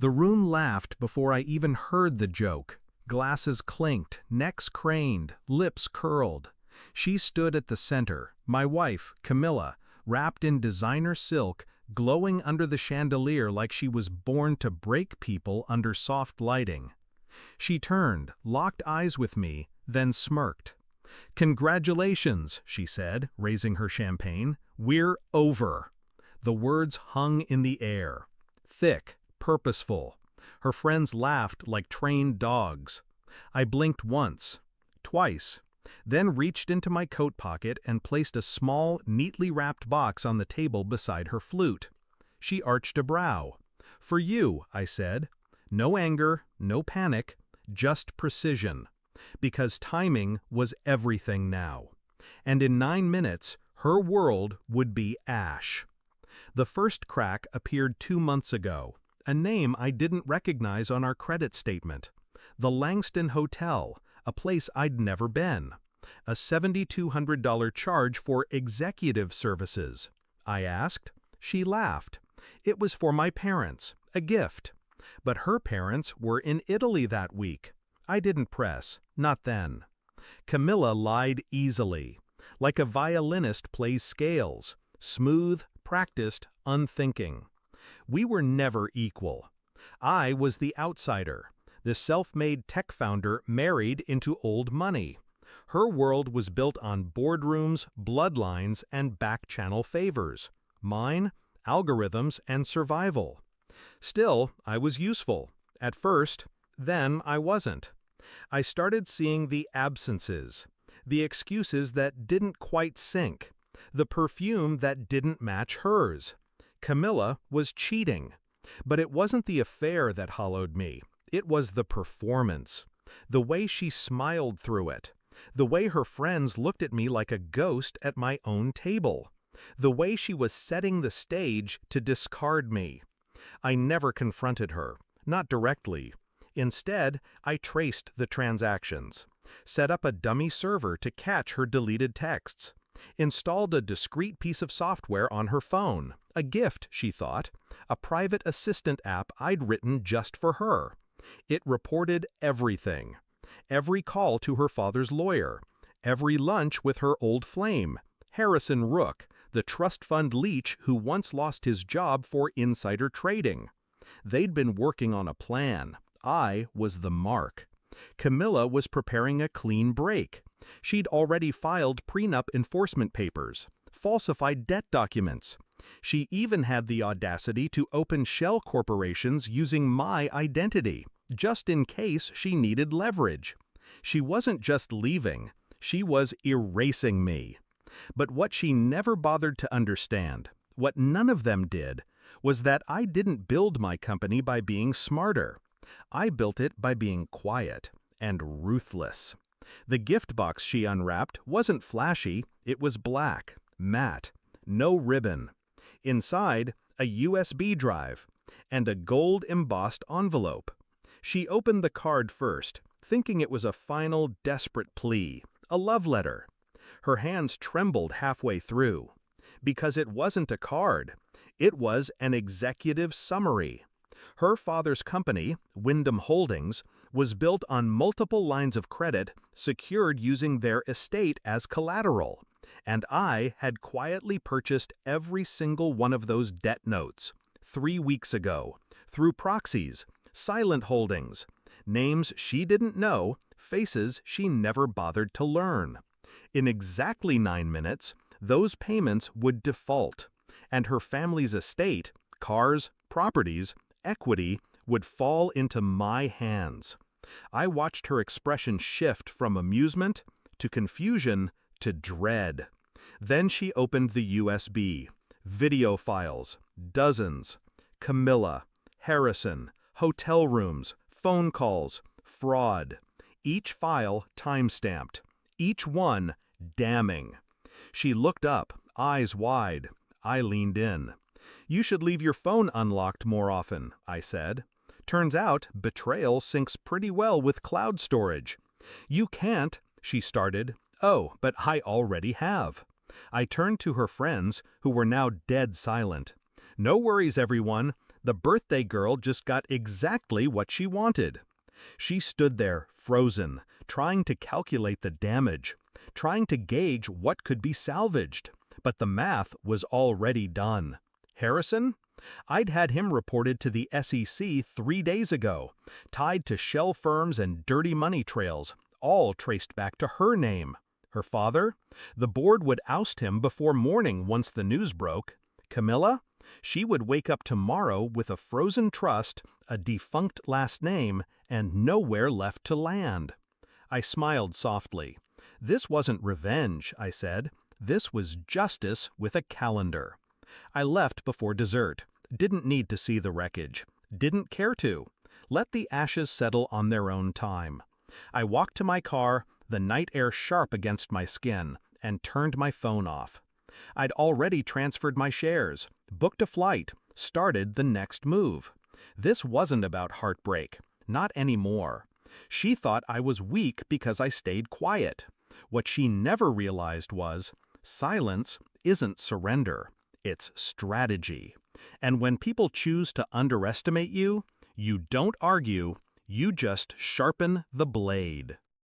The room laughed before I even heard the joke. Glasses clinked, necks craned, lips curled. She stood at the center, my wife, Camilla, wrapped in designer silk, glowing under the chandelier like she was born to break people under soft lighting. She turned, locked eyes with me, then smirked. "Congratulations," she said, raising her champagne. "We're over." The words hung in the air. Thick, purposeful. Her friends laughed like trained dogs. I blinked once, twice, then reached into my coat pocket and placed a small, neatly wrapped box on the table beside her flute. She arched a brow. "For you," I said. No anger, no panic, just precision. Because timing was everything now. And in 9 minutes, her world would be ash. The first crack appeared 2 months ago, a name I didn't recognize on our credit statement. The Langston Hotel, a place I'd never been. A $7,200 charge for executive services. I asked. She laughed. It was for my parents, a gift. But her parents were in Italy that week. I didn't press, not then. Camilla lied easily, like a violinist plays scales, smooth, practiced, unthinking. We were never equal. I was the outsider, the self-made tech founder married into old money. Her world was built on boardrooms, bloodlines, and back-channel favors. Mine, algorithms and survival. Still, I was useful. At first, then I wasn't. I started seeing the absences, the excuses that didn't quite sync, the perfume that didn't match hers. Camilla was cheating. But it wasn't the affair that hollowed me. It was the performance. The way she smiled through it. The way her friends looked at me like a ghost at my own table. The way she was setting the stage to discard me. I never confronted her, not directly. Instead, I traced the transactions, set up a dummy server to catch her deleted texts, installed a discreet piece of software on her phone, a gift, she thought, a private assistant app I'd written just for her. It reported everything. Every call to her father's lawyer, every lunch with her old flame, Harrison Rook, the trust fund leech who once lost his job for insider trading. They'd been working on a plan. I was the mark. Camilla was preparing a clean break. She'd already filed prenup enforcement papers, falsified debt documents. She even had the audacity to open shell corporations using my identity, just in case she needed leverage. She wasn't just leaving, she was erasing me. But what she never bothered to understand, what none of them did, was that I didn't build my company by being smarter. I built it by being quiet and ruthless. The gift box she unwrapped wasn't flashy, it was black, matte, no ribbon. Inside, a USB drive and a gold-embossed envelope. She opened the card first, thinking it was a final, desperate plea, a love letter. Her hands trembled halfway through. Because it wasn't a card, it was an executive summary. Her father's company, Wyndham Holdings, was built on multiple lines of credit secured using their estate as collateral, and I had quietly purchased every single one of those debt notes 3 weeks ago, through proxies, silent holdings, names she didn't know, faces she never bothered to learn. In exactly 9 minutes, those payments would default, and her family's estate, cars, properties, equity would fall into my hands. I watched her expression shift from amusement to confusion to dread. Then she opened the USB. Video files, dozens. Camilla, Harrison, hotel rooms, phone calls, fraud. Each file time-stamped. Each one damning. She looked up, eyes wide. I leaned in. "You should leave your phone unlocked more often," I said. "Turns out, betrayal syncs pretty well with cloud storage." "You can't," she started. "Oh, but I already have." I turned to her friends, who were now dead silent. "No worries, everyone. The birthday girl just got exactly what she wanted. She stood there, frozen, trying to calculate the damage, trying to gauge what could be salvaged. But the math was already done. Harrison? I'd had him reported to the SEC 3 days ago, tied to shell firms and dirty money trails, all traced back to her name. Her father? The board would oust him before morning once the news broke. Camilla? She would wake up tomorrow with a frozen trust, a defunct last name, and nowhere left to land. I smiled softly. This wasn't revenge, I said. This was justice with a calendar. I left before dessert. Didn't need to see the wreckage. Didn't care to. Let the ashes settle on their own time. I walked to my car, the night air sharp against my skin, and turned my phone off. I'd already transferred my shares, booked a flight, started the next move. This wasn't about heartbreak. Not anymore. She thought I was weak because I stayed quiet. What she never realized was, silence isn't surrender. It's strategy. And when people choose to underestimate you, you don't argue, you just sharpen the blade.